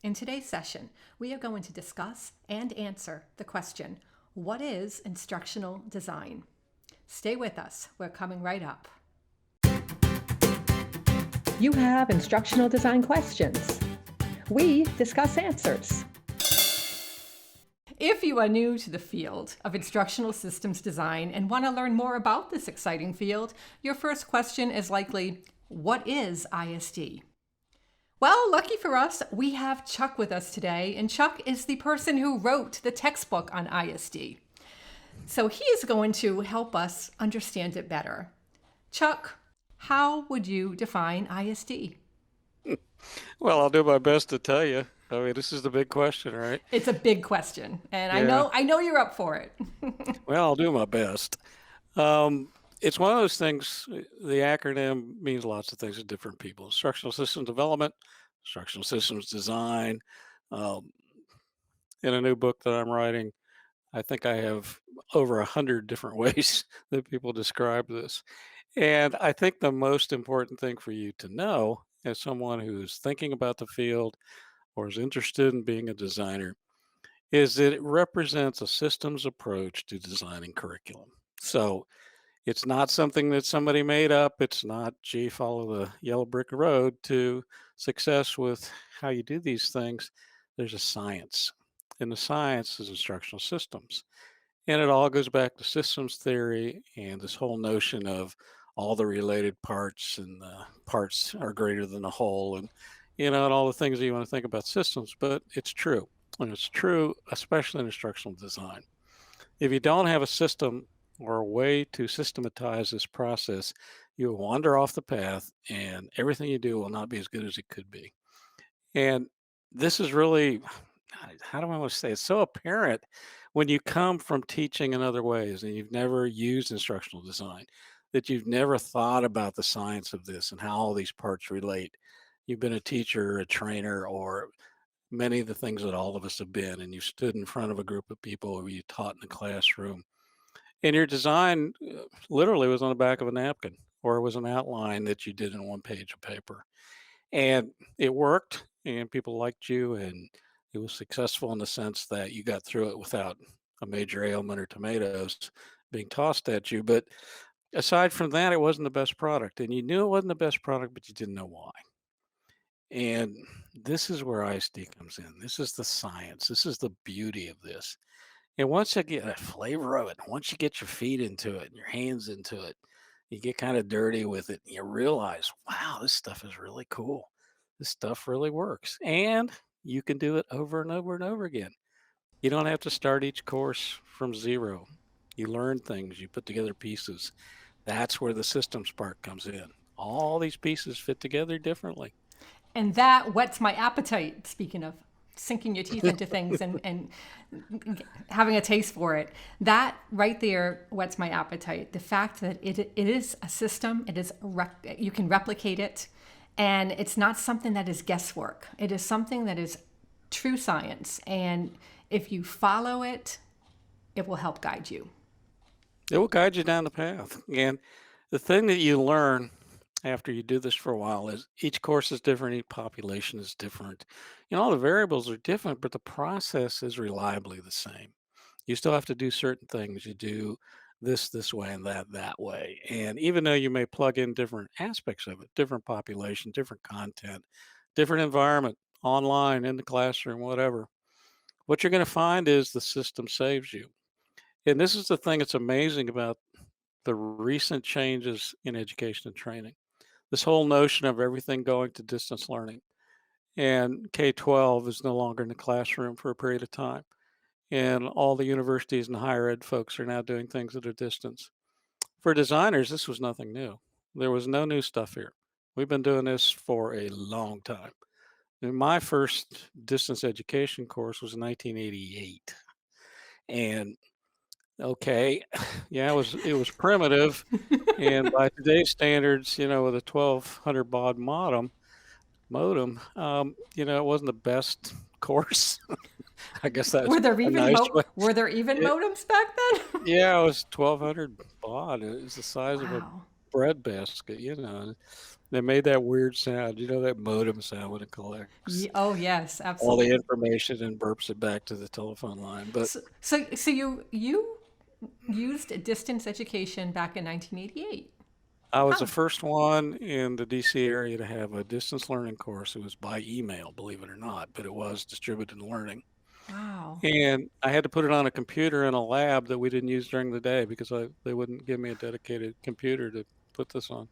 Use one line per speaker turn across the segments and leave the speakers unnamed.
In today's session, we are going to discuss and answer the question, what is instructional design? Stay with us, we're coming right up. You have instructional design questions. We discuss answers. If you are new to the field of instructional systems design and want to learn more about this exciting field, your first question is likely, what is ISD? Well, lucky for us, we have Chuck with us today, and Chuck is the person who wrote the textbook on ISD. So he is going to help us understand it better. Chuck, how would you define ISD?
Well, I'll do my best to tell you. I mean, this is the big question, right?
It's a big question, and I
Yeah.
know I know you're up for it.
Well, I'll do my best. It's one of those things, the acronym means lots of things to different people. Instructional systems development, instructional systems design. Um, in a new book that I'm writing, I think I have over 100 different ways that people describe this. And I think the most important thing for you to know as someone who's thinking about the field or is interested in being a designer is that it represents a systems approach to designing curriculum. So it's not something that somebody made up. It's not, gee, follow the yellow brick road to success with how you do these things. There's a science, and the science is instructional systems. And it all goes back to systems theory and this whole notion of all the related parts and the parts are greater than the whole and all the things that you want to think about systems, but it's true. And it's true, especially in instructional design. If you don't have a system or a way to systematize this process, you'll wander off the path and everything you do will not be as good as it could be. And this is really, how do I want to say, it's so apparent when you come from teaching in other ways and you've never used instructional design, that you've never thought about the science of this and how all these parts relate. You've been a teacher, a trainer, or many of the things that all of us have been, and you stood in front of a group of people or you taught in a classroom. And your design literally was on the back of a napkin or it was an outline that you did in one page of paper. And it worked and people liked you and it was successful in the sense that you got through it without a major ailment or tomatoes being tossed at you. But aside from that, it wasn't the best product. And you knew it wasn't the best product, but you didn't know why. And this is where ISD comes in. This is the science. This is the beauty of this. And once you get a flavor of it, once you get your feet into it and your hands into it, you get kind of dirty with it and you realize, wow, this stuff is really cool. This stuff really works. And you can do it over and over and over again. You don't have to start each course from zero. You learn things, you put together pieces. That's where the systems part comes in. All these pieces fit together differently.
And that whets my appetite, speaking of sinking your teeth into things and having a taste for it. That right there whets my appetite. The fact that it is a system, you can replicate it, and it's not something that is guesswork. It is something that is true science. And if you follow it, it will help guide you.
It will guide you down the path. And the thing that you learn after you do this for a while is each course is different, each population is different. All the variables are different, but the process is reliably the same. You still have to do certain things. You do this way and that way. And even though you may plug in different aspects of it, different population, different content, different environment, online, in the classroom, whatever, what you're going to find is the system saves you. And this is the thing that's amazing about the recent changes in education and training. This whole notion of everything going to distance learning and K-12 is no longer in the classroom for a period of time. And all the universities and higher ed folks are now doing things at a distance. For designers, this was nothing new. There was no new stuff here. We've been doing this for a long time. And my first distance education course was in 1988. And okay, yeah, it was primitive, and by today's standards, with a 1200 baud modem, it wasn't the best course. I guess that's a nice way.
Were there even
It,
modems back then?
yeah, it was 1200 baud. It was the size of a
Wow.
bread basket. They made that weird sound, that modem sound when it collects
Oh, yes,
all the
absolutely.
information and burps it back to the telephone line. But
So you used distance education back in 1988.
I was the
Huh.
first one in the DC area to have a distance learning course. It was by email, believe it or not, but it was distributed learning.
Wow.
And I had to put it on a computer in a lab that we didn't use during the day because they wouldn't give me a dedicated computer to put this on.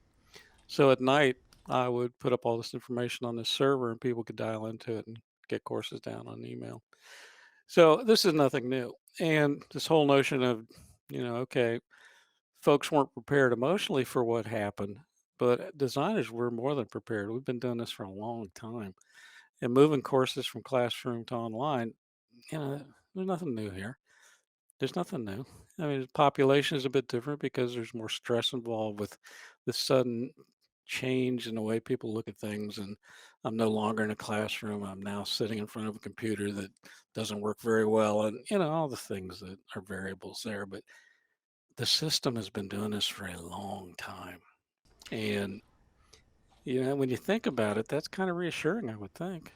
So at night, I would put up all this information on this server and people could dial into it and get courses down on email. So this is nothing new. And this whole notion of, okay, folks weren't prepared emotionally for what happened, but designers were more than prepared. We've been doing this for a long time. And moving courses from classroom to online, there's nothing new here. There's nothing new. I mean, the population is a bit different because there's more stress involved with the sudden change in the way people look at things. And I'm no longer in a classroom. I'm now sitting in front of a computer that doesn't work very well. And, all the things that are variables there. But the system has been doing this for a long time. And, when you think about it, that's kind of reassuring, I would think.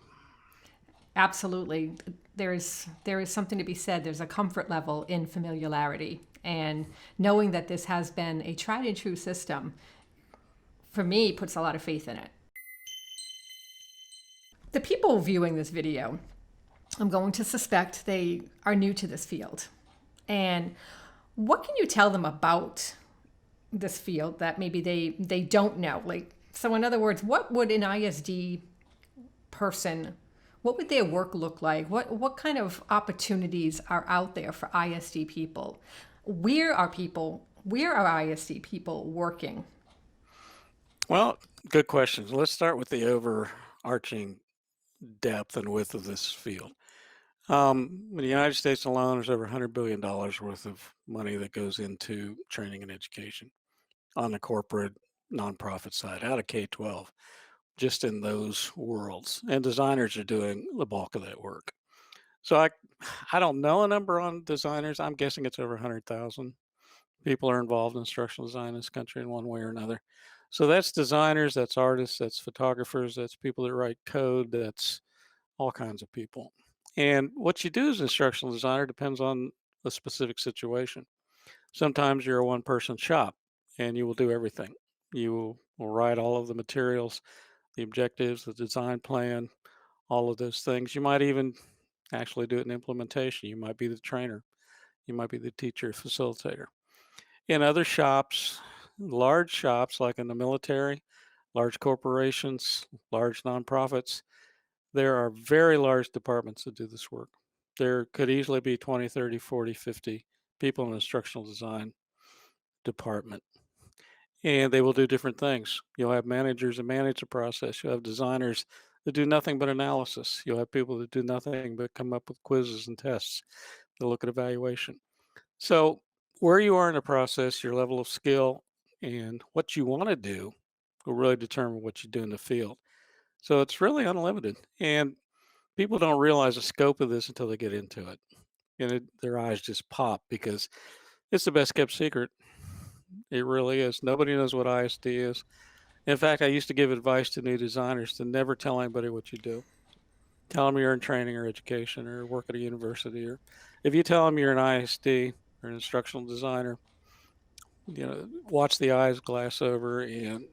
Absolutely. There is something to be said. There's a comfort level in familiarity, and knowing that this has been a tried and true system for me puts a lot of faith in it. The people viewing this video, I'm going to suspect they are new to this field. And what can you tell them about this field that maybe they don't know? Like, so in other words, what would an ISD person, what would their work look like? What kind of opportunities are out there for ISD people? Where are ISD people working?
Well, good questions. Let's start with the overarching depth and width of this field. In the United States alone, there's over $100 billion worth of money that goes into training and education on the corporate nonprofit side, out of K-12, just in those worlds. And designers are doing the bulk of that work. So I don't know a number on designers. I'm guessing it's over 100,000 people are involved in instructional design in this country in one way or another. So that's designers, that's artists, that's photographers, that's people that write code, that's all kinds of people. And what you do as an instructional designer depends on the specific situation. Sometimes you're a one person shop and you will do everything. You will write all of the materials, the objectives, the design plan, all of those things. You might even actually do it in implementation. You might be the trainer, you might be the teacher, facilitator. In other shops, large shops like in the military, large corporations, large nonprofits, there are very large departments that do this work. There could easily be 20, 30, 40, 50 people in the instructional design department, and they will do different things. You'll have managers that manage the process. You'll have designers that do nothing but analysis. You'll have people that do nothing but come up with quizzes and tests. They look at evaluation. So, where you are in the process, your level of skill, and what you want to do will really determine what you do in the field. So, it's really unlimited. And people don't realize the scope of this until they get into it. And their eyes just pop because it's the best kept secret. It really is. Nobody knows what ISD is. In fact, I used to give advice to new designers to never tell anybody what you do. Tell them you're in training or education or work at a university. Or if you tell them you're an ISD or an instructional designer, watch the eyes glass over. And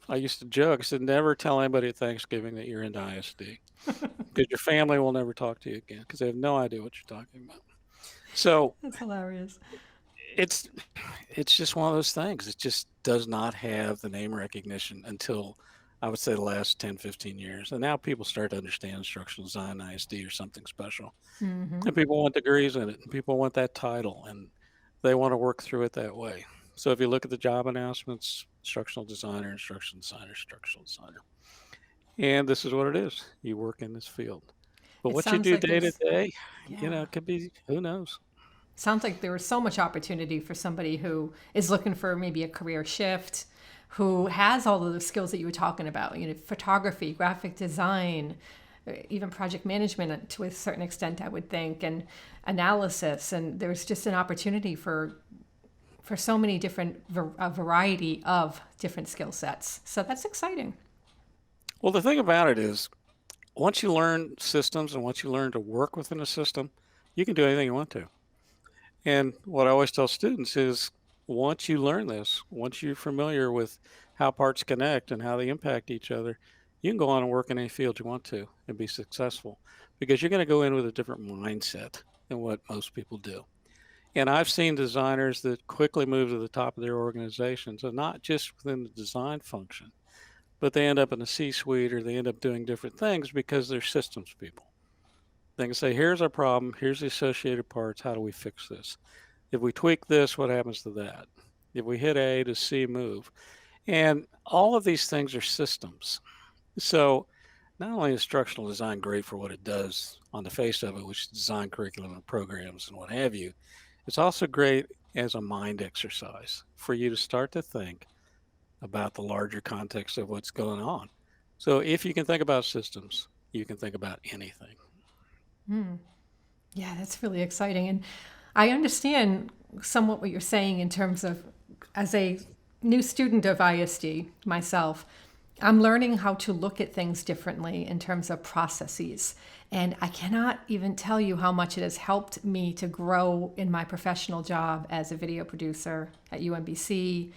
I used to joke, I said, never tell anybody at Thanksgiving that you're into ISD because your family will never talk to you again because they have no idea what you're talking about. So
That's hilarious.
it's it's just one of those things. It just does not have the name recognition until I would say the last 10, 15 years. And now people start to understand instructional design, ISD, or something special.
Hmm.
And people want degrees in it, and people want that title, and they want to work through it that way. So if you look at the job announcements, instructional designer, instructional designer, instructional designer. And this is what it is. You work in this field. But
It
what you
sounds
do
like
day to
there's,
day,
yeah.
it could be, who knows?
Sounds like there is so much opportunity for somebody who is looking for maybe a career shift, who has all of the skills that you were talking about, photography, graphic design, even project management to a certain extent, I would think, and analysis. And there's just an opportunity for for so many different, a variety of different skill sets. So that's exciting.
Well, the thing about it is, once you learn systems and once you learn to work within a system, you can do anything you want to. And what I always tell students is once you learn this, once you're familiar with how parts connect and how they impact each other, you can go on and work in any field you want to and be successful because you're going to go in with a different mindset than what most people do. And I've seen designers that quickly move to the top of their organizations and not just within the design function, but they end up in a C suite or they end up doing different things because they're systems people. They can say, here's our problem, here's the associated parts, how do we fix this? If we tweak this, what happens to that? If we hit A, does C move? And all of these things are systems. So not only is instructional design great for what it does on the face of it, which is design curriculum and programs and what have you, it's also great as a mind exercise for you to start to think about the larger context of what's going on. So if you can think about systems, you can think about anything.
Yeah, that's really exciting. And I understand somewhat what you're saying in terms of, as a new student of ISD myself, I'm learning how to look at things differently in terms of processes. And I cannot even tell you how much it has helped me to grow in my professional job as a video producer at UMBC.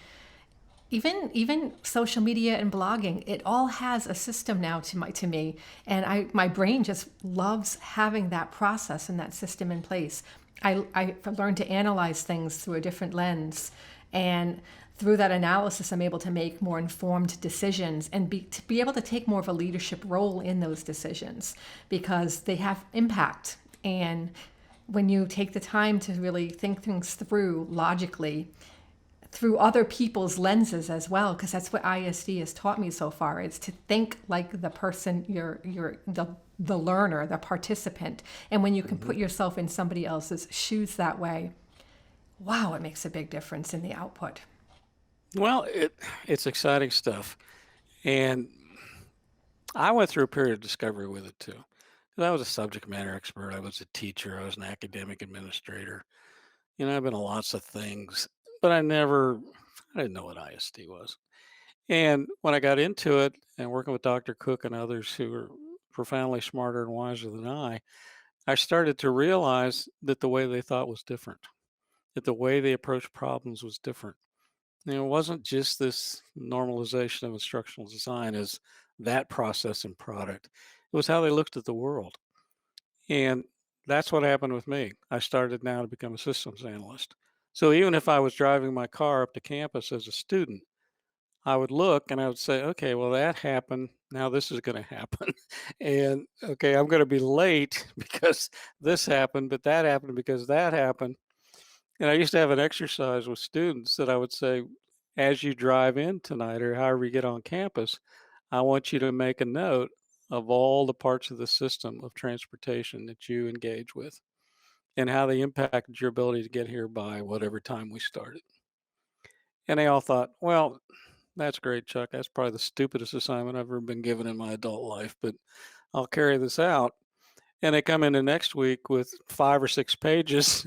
Even social media and blogging, it all has a system now to me, and my brain just loves having that process and that system in place. I've learned to analyze things through a different lens, and through that analysis, I'm able to make more informed decisions and to be able to take more of a leadership role in those decisions because they have impact. And when you take the time to really think things through logically, through other people's lenses as well, because that's what ISD has taught me so far, is to think like the person, the learner, the participant. And when you can put yourself in somebody else's shoes that way, wow, it makes a big difference in the output.
Well, it's exciting stuff. And I went through a period of discovery with it too. 'Cause I was a subject matter expert. I was a teacher. I was an academic administrator. I've been lots of things, but I didn't know what ISD was. And when I got into it and working with Dr. Cook and others who are profoundly smarter and wiser than I started to realize that the way they thought was different, that the way they approached problems was different. It wasn't just this normalization of instructional design as that process and product. It was how they looked at the world. And that's what happened with me. I started now to become a systems analyst. So even if I was driving my car up to campus as a student, I would look and I would say, okay, well, that happened. Now this is going to happen. And okay, I'm going to be late because this happened, but that happened because that happened. And I used to have an exercise with students that I would say, as you drive in tonight or however you get on campus, I want you to make a note of all the parts of the system of transportation that you engage with and how they impacted your ability to get here by whatever time we started. And they all thought, well, that's great, Chuck. That's probably the stupidest assignment I've ever been given in my adult life, but I'll carry this out. And they come in the next week with 5 or 6 pages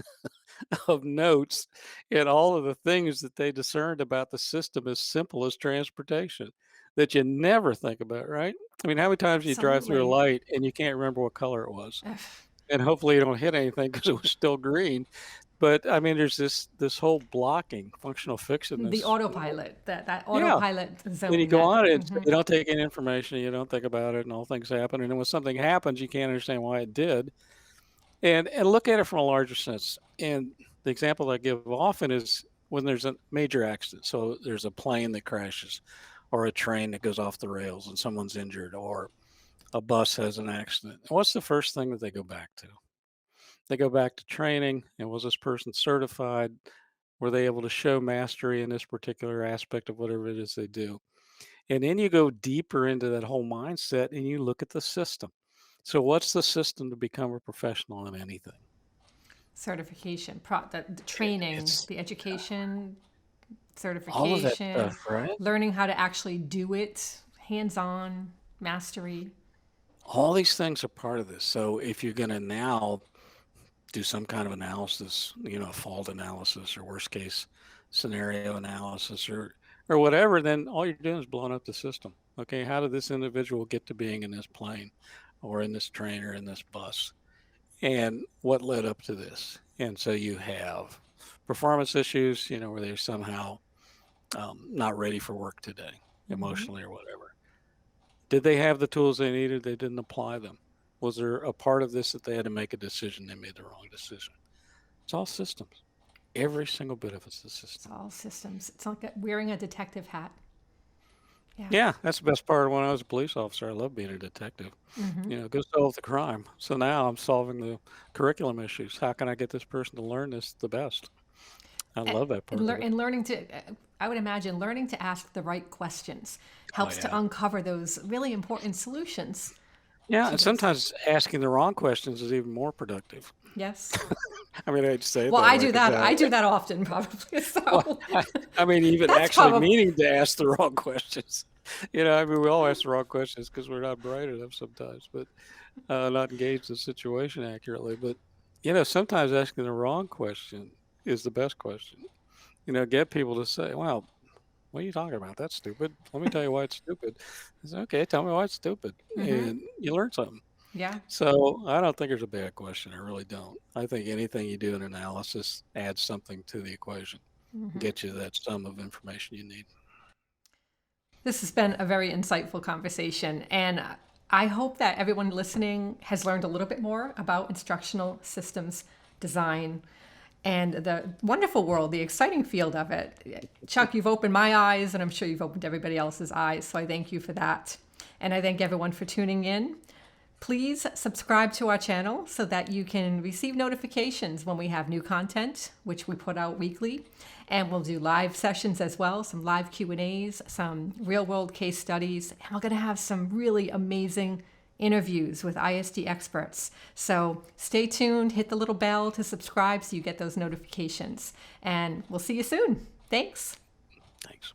of notes and all of the things that they discerned about the system as simple as transportation that you never think about, right? I mean, how many times you drive through a
Absolutely.
light and you can't remember what color it was? And hopefully you don't hit anything because it was still green. But I mean, there's this whole blocking, functional
The
fixedness.
autopilot, that
Yeah.
autopilot
When you
zone
go
that.
on it,
Mhm.
you don't take in information, you don't think about it, and all things happen. And then when something happens, you can't understand why it did. And look at it from a larger sense. And the example I give often is when there's a major accident. So there's a plane that crashes, or a train that goes off the rails and someone's injured, or a bus has an accident. What's the first thing that they go back to? They go back to training. And was this person certified? Were they able to show mastery in this particular aspect of whatever it is they do? And then you go deeper into that whole mindset and you look at the system. So, what's the system to become a professional in anything?
Certification, the training,
It's
the education,
all of that
certification,
stuff, right?
learning how to actually do it, hands-on mastery.
All these things are part of this. So, if you're going to now do some kind of analysis, a fault analysis or worst case scenario analysis or whatever, then all you're doing is blowing up the system. Okay, how did this individual get to being in this plane or in this train or in this bus? And what led up to this? And so you have performance issues, where they're somehow not ready for work today,
Mm-hmm.
emotionally or whatever. Did they have the tools they needed? They didn't apply them. Was there a part of this that they had to make a decision? They made the wrong decision. It's all systems. Every single bit of it's the
It's
system.
all systems. It's like wearing a detective hat. Yeah.
Yeah, that's the best part of when I was a police officer. I love being a detective.
Mm-hmm.
Go solve the crime. So now I'm solving the curriculum issues. How can I get this person to learn this the best? I
And,
love that part of it.
and learning to, I would imagine, learning to ask the right questions
Oh
helps to
yeah.
uncover those really important solutions
Yeah,
to
and
those.
sometimes asking the wrong questions is even more productive.
Yes.
I mean, I hate to say it
Well,
that
I
way
do
because
that. I do that often, probably.
well,
So
I mean, even
that's
actually
probably,
meaning to ask the wrong questions. I mean, we all ask the wrong questions because we're not bright enough sometimes, but not engage the situation accurately. But sometimes asking the wrong question is the best question. Get people to say, "Well, what are you talking about? That's stupid. Let me tell you why it's stupid." I say, "Okay, tell me why it's stupid,"
mm-hmm.
and you learn something.
Yeah.
So I don't think there's a bad question. I really don't. I think anything you do in analysis adds something to the equation,
Mm-hmm.
get you that sum of information you need.
This has been a very insightful conversation, and I hope that everyone listening has learned a little bit more about instructional systems design and the wonderful world, the exciting field of it. Chuck, you've opened my eyes, and I'm sure you've opened everybody else's eyes, so I thank you for that. And I thank everyone for tuning in. Please subscribe to our channel so that you can receive notifications when we have new content, which we put out weekly. And we'll do live sessions as well, some live Q&As, some real-world case studies. And we're going to have some really amazing interviews with ISD experts. So stay tuned, hit the little bell to subscribe so you get those notifications. And we'll see you soon. Thanks.
Thanks.